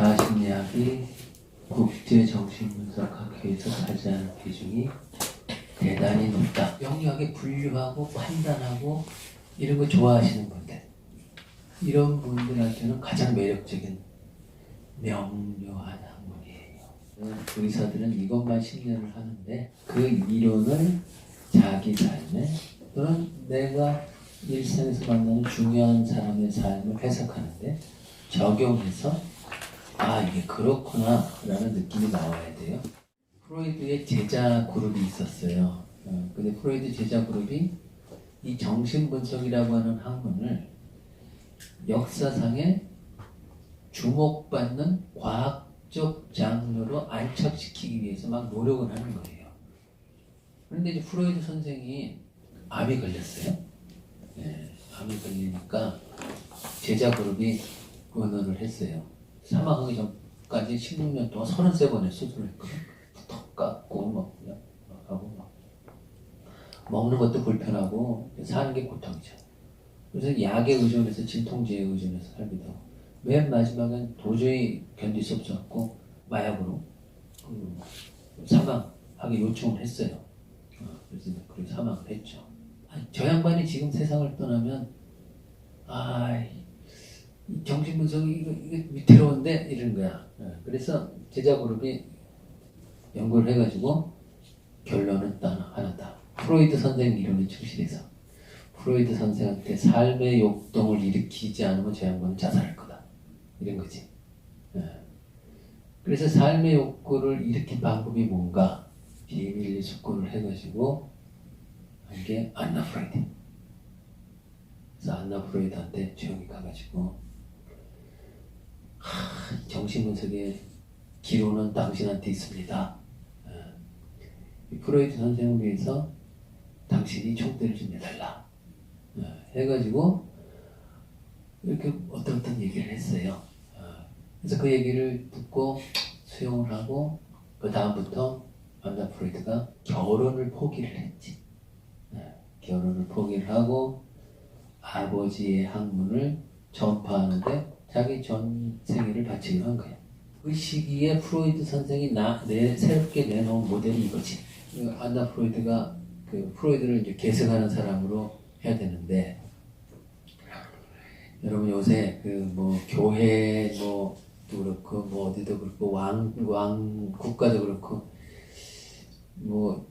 자아심리학이 국제정신분석학회에서 차지하는 비중이 대단히 높다. 명료하게 분류하고 판단하고 이런 거 좋아하시는 분들, 이런 분들한테는 가장 매력적인 명료한 학문이에요. 의사들은 이것만 10년을 하는데 그 이론을 자기 삶에 또는 내가 일상에서 만나는 중요한 사람의 삶을 해석하는데 적용해서 이게 그렇구나 라는 느낌이 나와야 돼요. 프로이드의 제자 그룹이 있었어요. 근데 프로이드 제자 그룹이 이 정신분석이라고 하는 학문을 역사상에 주목받는 과학적 장르로 안착시키기 위해서 막 노력을 하는 거예요. 그런데 이제 프로이드 선생이 암이 걸렸어요. 암이 걸리니까 제자 그룹이 의논을 했어요. 사망하기 전까지 16년 동안 33번의 수술을 했거든. 턱 깎고 막 하고 막 먹는 것도 불편하고 사는 게 고통이죠. 그래서 약에 의존해서 진통제에 의존해서 살기도 하고 맨 마지막엔 도저히 견딜 수 없었고 마약으로 사망하기 요청을 했어요. 그래서 그렇게 사망을 했죠. 저 양반이 지금 세상을 떠나면 정신분석이 이게 위태로운데 이런 거야. 그래서 제자 그룹이 연구를 해가지고 결론은 하나다. 프로이드 선생 이론에 충실해서 프로이드 선생한테 삶의 욕동을 일으키지 않으면 저 양반은 자살할 거다. 이런 거지. 그래서 삶의 욕구를 일으킨 방법이 뭔가 비밀리 숙고를 해가지고 한 게 안나 프로이드. 그래서 안나 프로이드한테 조용히 가가지고 정신분석의 기로는 당신한테 있습니다. 프로이드 선생을 위해서 당신이 총대를 좀 내달라. 해가지고 이렇게 어떤 얘기를 했어요. 그래서 그 얘기를 듣고 수용을 하고 그 다음부터 안나 프로이드가 결혼을 포기를 했지. 결혼을 포기를 하고 아버지의 학문을 전파하는데 자기 전 생애를 바치기로 한 거예요. 그 시기에 프로이드 선생이 새롭게 내놓은 모델이 이거지. 안나 프로이드가 프로이드를 이제 계승하는 사람으로 해야 되는데, 여러분 요새 교회도 그렇고 어디도 그렇고 왕 국가도 그렇고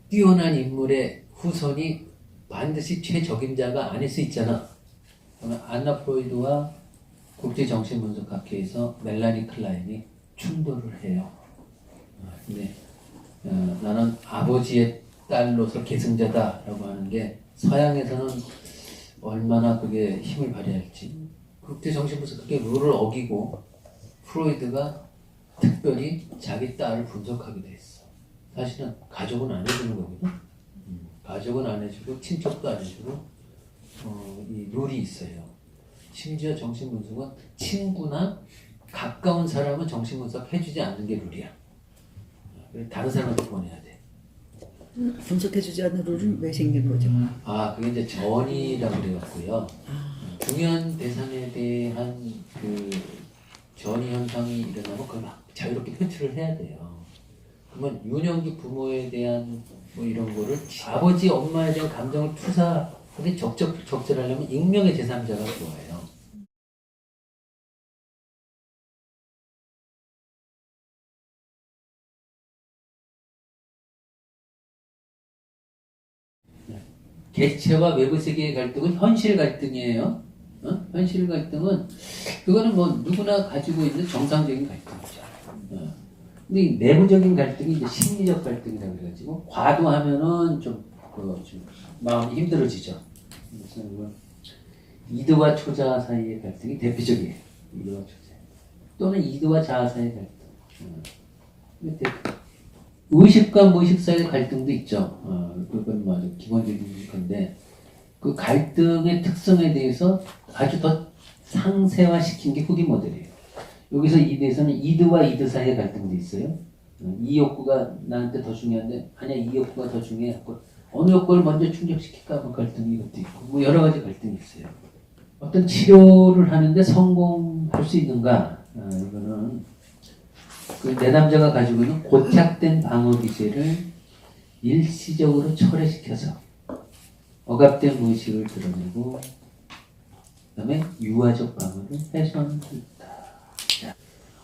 뛰어난 인물의 후손이 반드시 최적임자가 아닐 수 있잖아. 안나 프로이드와 국제정신분석학회에서 멜라니 클라인이 충돌을 해요. 근데 나는 아버지의 딸로서 계승자다라고 하는 게 서양에서는 얼마나 그게 힘을 발휘할지. 국제정신분석학회 룰을 어기고 프로이드가 특별히 자기 딸을 분석하기도 했어. 사실은 가족은 안 해주는 거거든. 가족은 안 해주고 친척도 안 해주고 이 룰이 있어요. 심지어 정신분석은 친구나 가까운 사람은 정신분석 해주지 않는 게 룰이야. 다른 사람한테 보내야 돼. 분석해주지 않는 룰은 왜 생긴 거죠? 그게 이제 전이라고 그래갖고요. 중요한 대상에 대한 전이 현상이 일어나면 그걸 막 자유롭게 표출을 해야 돼요. 그러면 유년기 부모에 대한 이런 거를 아버지, 엄마에 대한 감정을 투사하게 적절하려면 익명의 제3자가 좋아요. 객체와 외부 세계의 갈등은 현실 갈등이에요. 현실 갈등은 그거는 누구나 가지고 있는 정상적인 갈등이죠. 근데 이 내부적인 갈등이 이제 심리적 갈등이라고 그래가지고 과도하면은 좀 마음이 힘들어지죠. 그래서 이드와 초자 사이의 갈등이 대표적이에요. 이드와 초자 또는 이드와 자아 사이의 갈등. 의식과 무의식 사이의 갈등도 있죠. 그건 아주 기본적인 건데 그 갈등의 특성에 대해서 아주 더 상세화시킨 게 후기 모델이에요. 여기서 이드에서는 이드와 이드 사이의 갈등도 있어요. 이 욕구가 나한테 더 중요한데 아니야, 이 욕구가 더 중요해. 어느 욕구를 먼저 충족시킬까 갈등이 이것도 있고 여러 가지 갈등이 있어요. 어떤 치료를 하는데 성공할 수 있는가? 이거는 그 내담자가 가지고 있는 고착된 방어 기제를 일시적으로 철회시켜서 억압된 무의식을 드러내고 그다음에 유아적 방어를 훼손한다.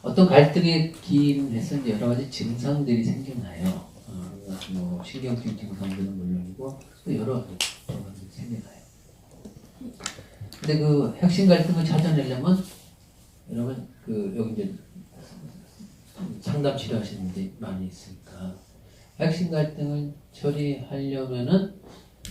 어떤 갈등에 기인해서 이제 여러 가지 증상들이 생겨나요. 뭐 신경증 증상들은 물론이고 또 여러 가지 생겨나요. 근데 그 핵심 갈등을 찾아내려면 여러분 그 여기 이제 상담 치료하시는 분들이 많이 있으니까 핵심 갈등을 처리하려면은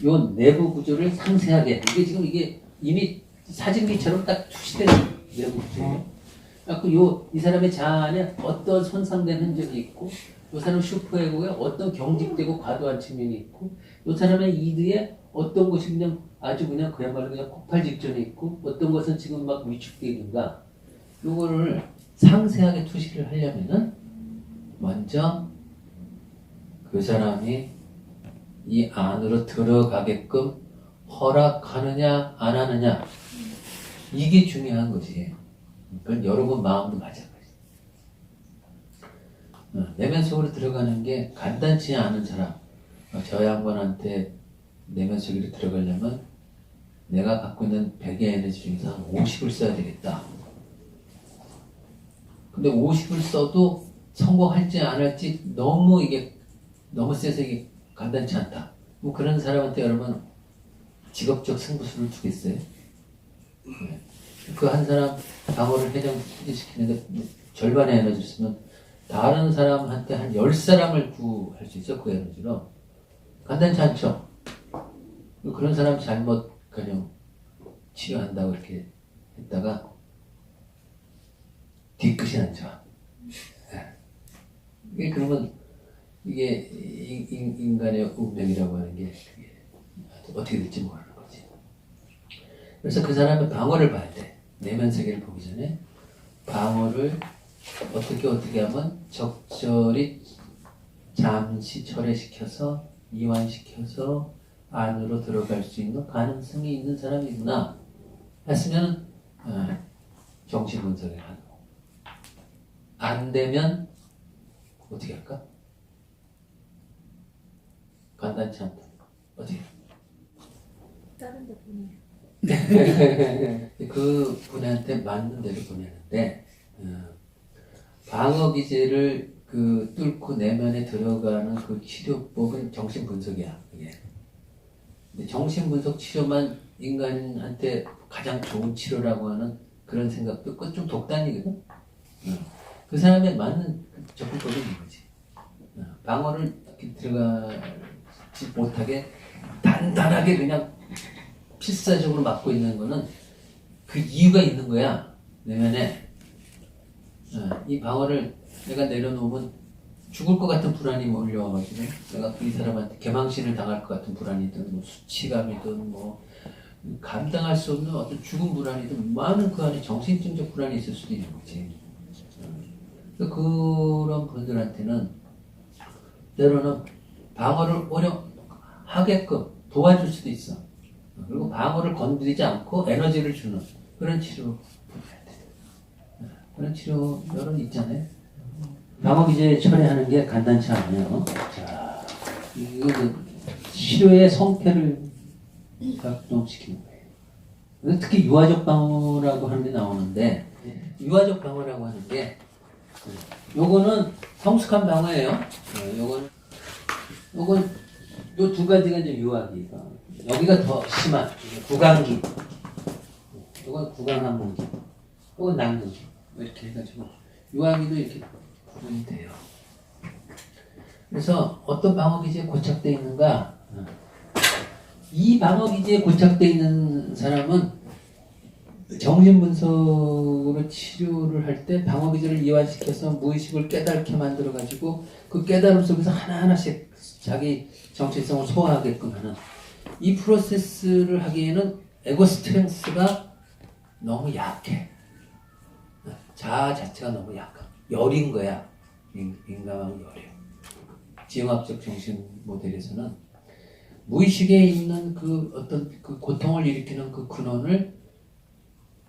요 내부 구조를 상세하게 이게 지금 이게 이미 사진기처럼 딱 투시된 내부 구조예요. 그래서 이 사람의 자아에 어떤 손상된 흔적이 있고 이 사람 슈퍼에고에 어떤 경직되고 과도한 측면이 있고 이 사람의 이드에 어떤 것이 그냥 아주 그냥 그야말로 그냥 폭발 직전에 있고 어떤 것은 지금 막 위축되어 있는가 요거를 상세하게 투시를 하려면은 먼저 그 사람이 이 안으로 들어가게끔 허락하느냐 안 하느냐 이게 중요한 거지. 그건 여러분 마음도 마찬가지. 내면 속으로 들어가는 게 간단치 않은 사람. 저 양반한테 내면 속으로 들어가려면 내가 갖고 있는 100의 에너지 중에서 한 50을 써야 되겠다. 근데 50을 써도 성공할지 안 할지 너무 세서 이게 간단치 않다. 뭐 그런 사람한테 여러분 직업적 승부수를 주겠어요? 네. 그 한 사람 방어를 회전시키는데 절반의 에너지를 쓰면 다른 사람한테 한 10사람을 구할 수 있어, 그 에너지로. 간단치 않죠? 그런 사람 잘못 그냥 치료한다고 이렇게 했다가 뒤끝이 안 좋아. 이게 그러면 이게 인간의 운명이라고 하는 게 어떻게 될지 모르는 거지. 그래서 그 사람의 방어를 봐야 돼. 내면 세계를 보기 전에 방어를 어떻게 하면 적절히 잠시 철회시켜서 이완시켜서 안으로 들어갈 수 있는 가능성이 있는 사람이구나 했으면 정신 분석을 하고 안 되면 어떻게 할까? 간단치 않다. 어떻게? 다른 데 보내. 그 분한테 맞는 대로 보내는데 방어 기제를 그 뚫고 내면에 들어가는 그 치료법은 정신 분석이야. 그게. 근데 정신 분석 치료만 인간한테 가장 좋은 치료라고 하는 그런 생각도 그건 좀 독단이거든. 그 사람에 맞는 접근법이 있는 거지. 방어를 이렇게 들어가지 못하게 단단하게 그냥 필사적으로 막고 있는 거는 그 이유가 있는 거야. 내면에 이 방어를 내가 내려놓으면 죽을 것 같은 불안이 몰려와가지고 내가 이 사람한테 개망신을 당할 것 같은 불안이든 뭐 수치감이든 뭐 감당할 수 없는 어떤 죽음 불안이든 많은 그 안에 정신적인 불안이 있을 수도 있는 거지. 그런 분들한테는 때로는 방어를 하게끔 도와줄 수도 있어. 그리고 방어를 건드리지 않고 에너지를 주는 그런 치료 그런 치료 여러 있잖아요. 방어 기제 처리하는 게 간단치 않아요. 자, 이거 치료의 성패를 작동시키는 거예요. 특히 유아적 방어라고 하는 게 나오는데 유아적 방어라고 하는 게 요거는 성숙한 방어예요. 요건 요 두 가지가 이제 유아기가 여기가 더 심한 구강기. 요건 구강항문기. 요건 난근기. 이렇게 해가지고 유아기도 이렇게 구분이 돼요. 그래서 어떤 방어 기제에 고착되어 있는가? 이 방어 기제에 고착되어 있는 사람은 정신분석으로 치료를 할 때 방어 기제를 이완시켜서 무의식을 깨닫게 만들어 가지고 그 깨달음 속에서 하나하나씩 자기 정체성을 소화하게끔 하는 이 프로세스를 하기에는 에고 스트렝스가 너무 약해. 자아 자체가 너무 약해. 여린 거야. 인간하고 여려. 지형학적 정신 모델에서는 무의식에 있는 그 어떤 그 고통을 일으키는 그 근원을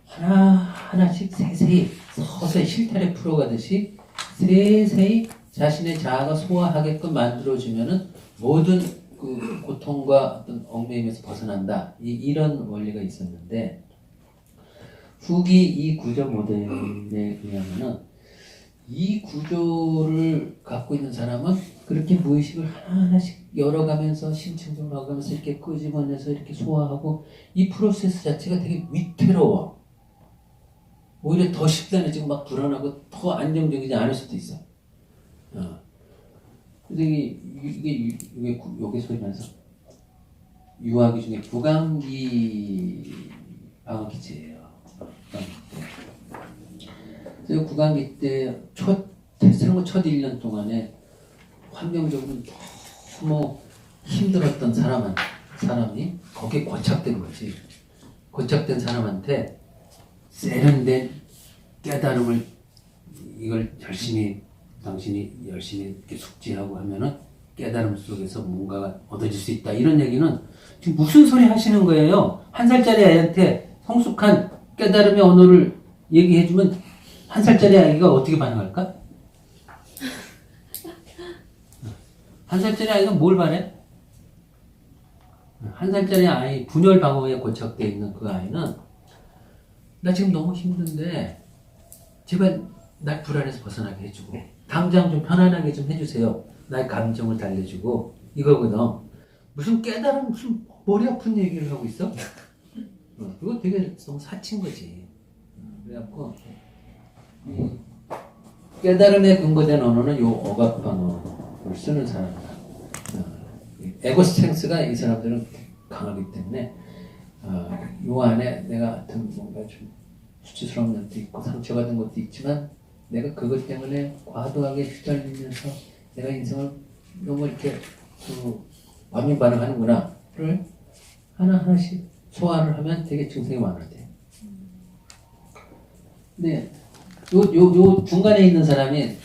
하나하나씩 세세히 서서히 실타래 풀어가듯이 세세히 자신의 자아가 소화하게끔 만들어주면은 모든 그 고통과 어떤 얽매임에서 벗어난다. 이런 원리가 있었는데 후기 이 구조 모델에 의하면은 이 구조를 갖고 있는 사람은 그렇게 무의식을 하나하나씩 열어가면서 심층적으로 가면서 이렇게 끄집어내서 이렇게 소화하고 이 프로세스 자체가 되게 위태로워. 오히려 더 심란해지고 막 불안하고 더 안정적이지 않을 수도 있어. 근데 이게 소리 나서 유아기 중에 구강기 방어기제예요. 그래서 구강기 때 생후 첫 1년 동안에 환경적으로 너무 힘들었던 사람이 거기에 고착된 거지. 고착된 사람한테 세련된 깨달음을 이걸 당신이 열심히 이렇게 숙지하고 하면은 깨달음 속에서 뭔가가 얻어질 수 있다. 이런 얘기는 지금 무슨 소리 하시는 거예요? 1살짜리 아이한테 성숙한 깨달음의 언어를 얘기해주면 1살짜리 아이가 어떻게 반응할까? 1살짜리 아이가 뭘 바래? 1살짜리 아이, 분열 방어에 고착되어 있는 그 아이는 나 지금 너무 힘든데 제발 날 불안해서 벗어나게 해주고 당장 좀 편안하게 좀 해주세요. 나의 감정을 달래주고 이거거든. 무슨 깨달음 무슨 머리 아픈 얘기를 하고 있어? 그거 되게 너무 사친 거지. 그래갖고 이 깨달음에 근거된 언어는 요 억압방어를 쓰는 사람이다. 에고 스트렝스가 이 사람들은 강하기 때문에 요 안에 내가 하여튼 뭔가 좀 수치스러운 면도 있고 상처받은 것도 있지만 내가 그것 때문에 과도하게 휘둘리면서 내가 인생을 너무 이렇게 과민 반응하는구나를 하나하나씩 소화를 하면 되게 증상이 완화돼. 근데 요 중간에 있는 사람이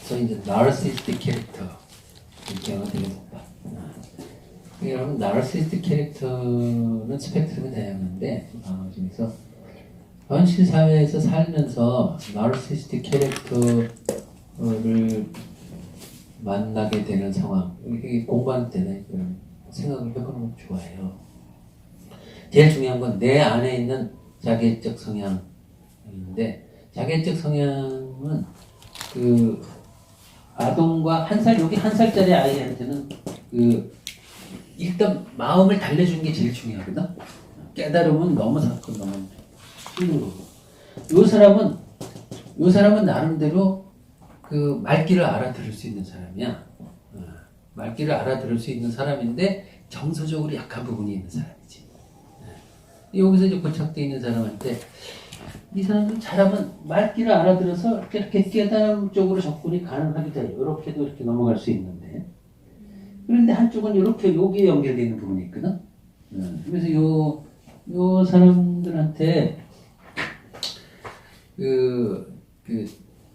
소위 이제 나르시스틱 캐릭터 경우가 되게 높아. 여러분 나르시스틱 캐릭터는 스펙트럼이 다양한데 중에서 현실 사회에서 살면서 나르시스틱 캐릭터를 만나게 되는 상황, 이게 공부할 때는 그런 생각을 해보는 걸 좋아해요. 제일 중요한 건 내 안에 있는 자기애적 성향인데, 자기애적 성향은 그 아동과 여기 1살짜리 아이한테는 일단 마음을 달래주는 게 제일 중요하거든. 깨달음은 너무 사건 너무 힘든 거고. 요 사람은 나름대로 그 말귀를 알아들을 수 있는 사람이야. 말귀를 알아들을 수 있는 사람인데 정서적으로 약한 부분이 있는 사람이지. 여기서 이제 고착되어 있는 사람한테 이 사람은 잘하면 말귀를 알아들어서 이렇게 깨달음 쪽으로 접근이 가능하기도 해요. 이렇게도 이렇게 넘어갈 수 있는데. 그런데 한쪽은 이렇게 여기에 연결되어 있는 부분이 있거든. 그래서 요 사람들한테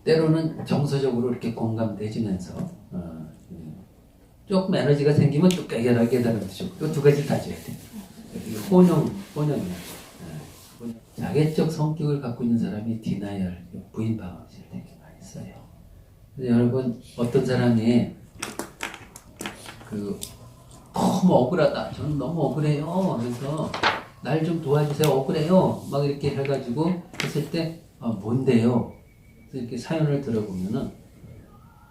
때로는 정서적으로 이렇게 공감되지면서 조금 에너지가 생기면 또 깨달음도 주고 또 두 가지를 다 줘야 돼. 혼용이야. 자객적 성격을 갖고 있는 사람이 디나이얼, 부인 방어를 되게 많이 써요. 그래서 여러분 어떤 사람이 너무 억울하다. 저는 너무 억울해요. 그래서 날 좀 도와주세요. 억울해요. 막 이렇게 해가지고 했을 때 뭔데요? 그래서 이렇게 사연을 들어보면은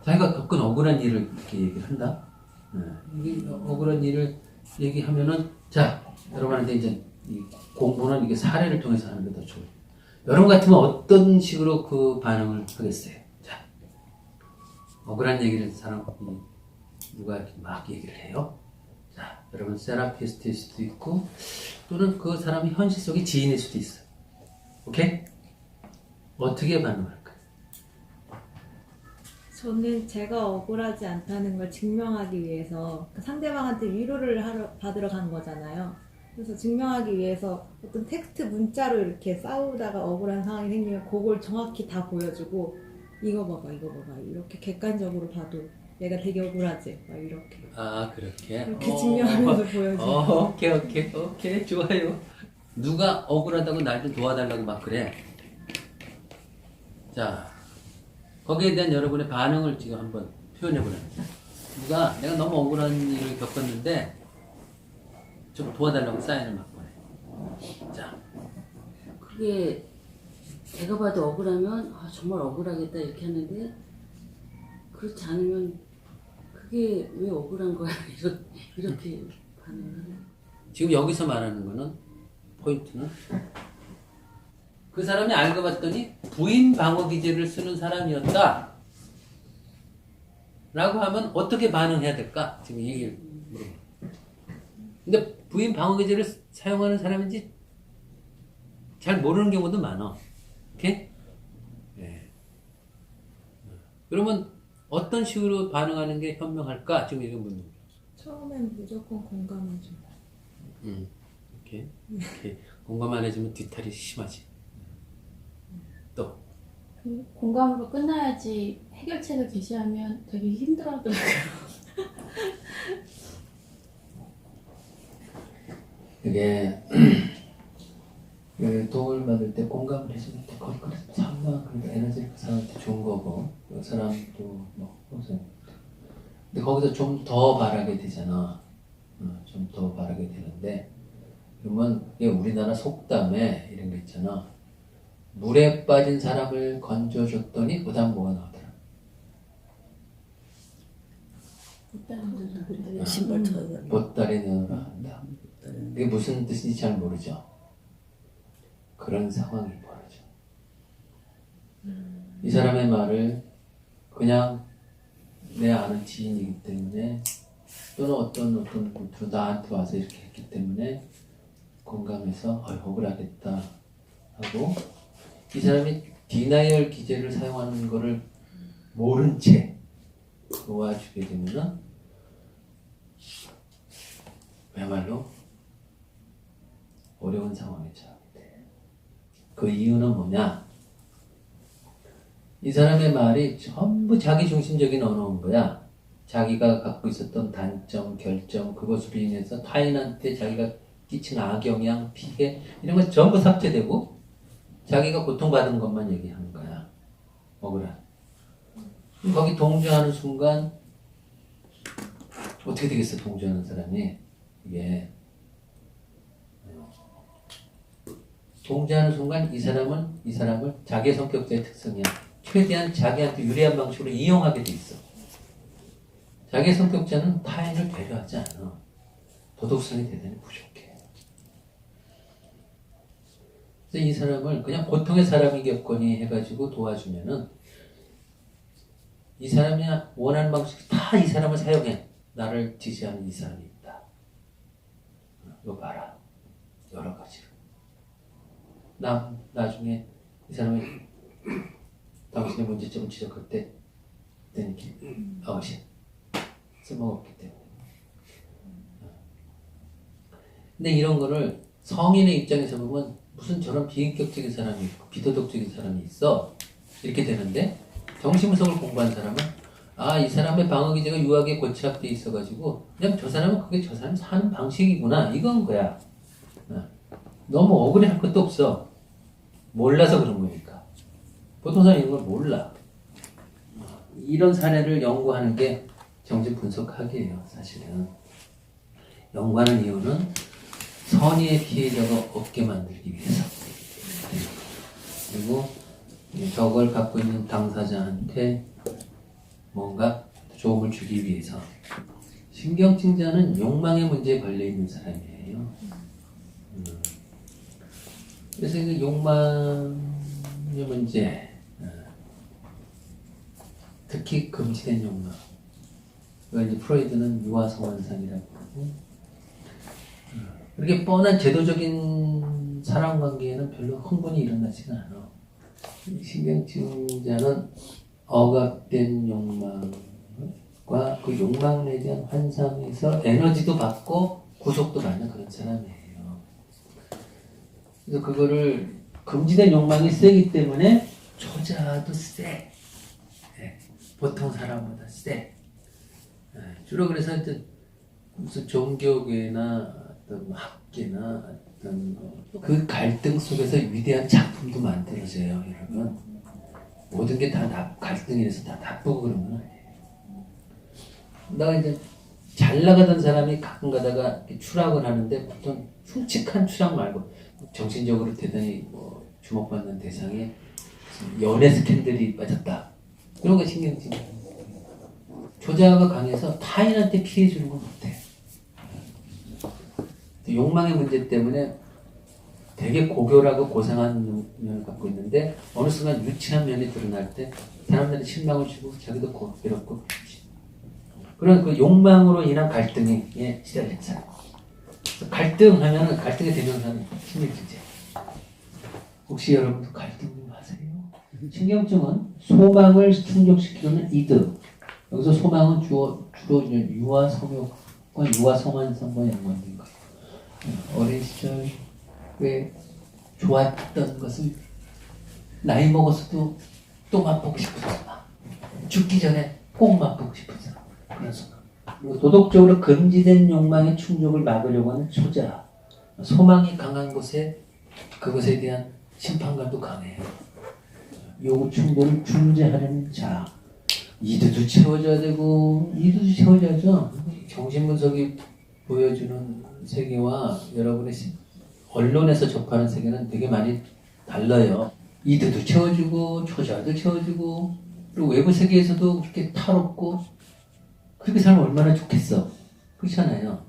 자기가 겪은 억울한 일을 이렇게 얘기를 한다. 이게 억울한 일을 얘기하면은 자 여러분한테 이제 이 공부는 이게 사례를 통해서 하는 게 더 좋아요. 여러분 같으면 어떤 식으로 그 반응을 하겠어요? 자 억울한 얘기를 누가 이렇게 막 얘기를 해요. 자, 여러분 세라피스트일 수도 있고 또는 그 사람이 현실 속의 지인일 수도 있어요. 오케이? 어떻게 반응할까요? 저는 제가 억울하지 않다는 걸 증명하기 위해서 상대방한테 위로를 받으러 간 거잖아요. 그래서 증명하기 위해서 어떤 텍스트 문자로 이렇게 싸우다가 억울한 상황이 생기면 그걸 정확히 다 보여주고 이거 봐봐 이렇게 객관적으로 봐도 내가 되게 억울하지 막 이렇게 그렇게 증명하면서 보여주고 오케이 좋아요. 누가 억울하다고 날 좀 도와달라고 막 그래. 자 거기에 대한 여러분의 반응을 지금 한번 표현해보라는 거예요. 누가 내가 너무 억울한 일을 겪었는데 좀 도와달라고 사인을 막 보내. 자, 그게 제가 봐도 억울하면 아, 정말 억울하겠다 이렇게 하는데 그렇지 않으면 그게 왜 억울한 거야 이렇게 반응을 하는 지금 여기서 말하는 거는 포인트는 그 사람이 알고 봤더니 부인 방어 기제를 쓰는 사람이었다 라고 하면 어떻게 반응해야 될까? 지금 얘기를 물어봐. 근데 부인 방어 기제를 사용하는 사람인지 잘 모르는 경우도 많아. 오케이? 네. 그러면 어떤 식으로 반응하는 게 현명할까? 지금 이런 분들. 처음엔 무조건 공감해줘. 오케이. 오케이. 공감 안 해주면 뒤탈이 심하지. 또. 공감으로 끝나야지 해결책을 제시하면 되게 힘들어하더라고요. 그게 그 도움을 받을 때 공감을 해주면 그걸 상당한 그 에너지가 그 사람한테 좋은 거고 그 사람도 뭐 근데 거기서 좀 더 바라게 되잖아. 좀 더 바라게 되는데 그러면 이게 우리나라 속담에 이런 거 있잖아. 물에 빠진 사람을 건져줬더니 그 다음 뭐가 나오더라. 신발 털어. 보따리 넣으라 한다. 이게 무슨 뜻인지 잘 모르죠. 그런 상황이 벌어져. 이 사람의 말을 그냥 내 아는 지인이기 때문에 또는 어떤 분으로 나한테 와서 이렇게 했기 때문에 공감해서 억울하겠다 하고 이 사람이 디나이얼 기제를 사용하는 거를 모른 채 도와주게 되면 그야말로 어려운 상황에 처하게 돼. 그 이유는 뭐냐? 이 사람의 말이 전부 자기 중심적인 언어인 거야. 자기가 갖고 있었던 단점, 결점, 그것으로 인해서 타인한테 자기가 끼친 악영향, 피해 이런 건 전부 삭제되고 자기가 고통받은 것만 얘기하는 거야. 억울한. 거기 동조하는 순간 어떻게 되겠어? 동조하는 사람이 이게 동조하는 순간 이 사람을 자기의 성격자의 특성이야. 최대한 자기한테 유리한 방식으로 이용하게 돼 있어. 자기의 성격자는 타인을 배려하지 않아. 도덕성이 대단히 부족해. 그래서 이 사람을 그냥 보통의 사람이겠거니 해가지고 도와주면은 이 사람이 원하는 방식 다 이 사람을 사용해. 나를 지지하는 이 사람이 있다. 이거 봐라. 여러 가지로. 나중에 이 사람이 당신의 문제점을 지적할 때 그때는 아웃이야. 쓸모없기 때문에. 근데 이런 거를 성인의 입장에서 보면 무슨 저런 비인격적인 사람이 있고 비도덕적인 사람이 있어 이렇게 되는데 정신분석을 공부한 사람은 이 사람의 방어기제가 유하게 고착돼 있어가지고 그냥 저 사람은 그게 저 사람 사는 방식이구나 이건 거야. 너무 억울해할 것도 없어. 몰라서 그런 거니까. 보통 사람이 이런 걸 몰라. 이런 사례를 연구하는 게 정신분석학이에요. 사실은. 연구하는 이유는 선의의 피해자가 없게 만들기 위해서. 그리고 저걸 갖고 있는 당사자한테 뭔가 도움을 주기 위해서. 신경증자는 욕망의 문제에 걸려있는 사람이에요. 그래서 그 욕망의 문제, 특히 금지된 욕망. 이걸 이제 프로이드는 유아성환상이라고 하고, 그렇게 뻔한 제도적인 사랑 관계에는 별로 흥분이 일어나지가 않아. 신경증자는 억압된 욕망과 그 욕망에 대한 환상에서 에너지도 받고 구속도 받는 그런 사람이에요. 그래서 그거를 금지된 욕망이 세기 때문에 초자도 세. 네. 보통 사람보다 세. 네. 주로 그래서 무슨 종교계나 어떤 학계나 어떤 그 갈등 속에서 위대한 작품도 만들어져요, 여러분. 모든 게 다 갈등이라서 다 나쁘고 그런 건 아니에요. 내가 이제 잘 나가던 사람이 가끔 가다가 이렇게 추락을 하는데 보통 흉측한 추락 말고 정신적으로 대단히 뭐 주목받는 대상에 연애 스캔들이 빠졌다. 그런 거 신경 쓰지. 조자가 강해서 타인한테 피해 주는 건 못해. 욕망의 문제 때문에 되게 고교라고 고상한 면을 갖고 있는데 어느 순간 유치한 면이 드러날 때 사람들이 실망을 주고 자기도 괴롭고 그런 그 욕망으로 인한 갈등에 시달린 사람. 갈등하면은 갈등의 대명사는 신경증제. 혹시 여러분도 갈등 좀 하세요? 신경증은 소망을 충족시키는 이득. 여기서 소망은 주로 유아 성욕과 유아 성환성과 연관된 거예요. 어린 시절에 좋았던 것을 나이 먹어서도 또 맛보고 싶어서 죽기 전에 꼭 맛보고 싶어서 그런 소망. 그리고 도덕적으로 금지된 욕망의 충족을 막으려고 하는 초자. 소망이 강한 곳에 그것에 대한 심판감도 강해요. 요구 충돌을 중재하려는 자. 이두도 채워져야 되고 이두도 채워져야죠. 정신분석이 보여주는 세계와 여러분의 언론에서 접하는 세계는 되게 많이 달라요. 이두도 채워주고 초자도 채워주고 그리고 외부 세계에서도 그렇게 탈없고 그렇게 살면 얼마나 좋겠어. 그렇잖아요.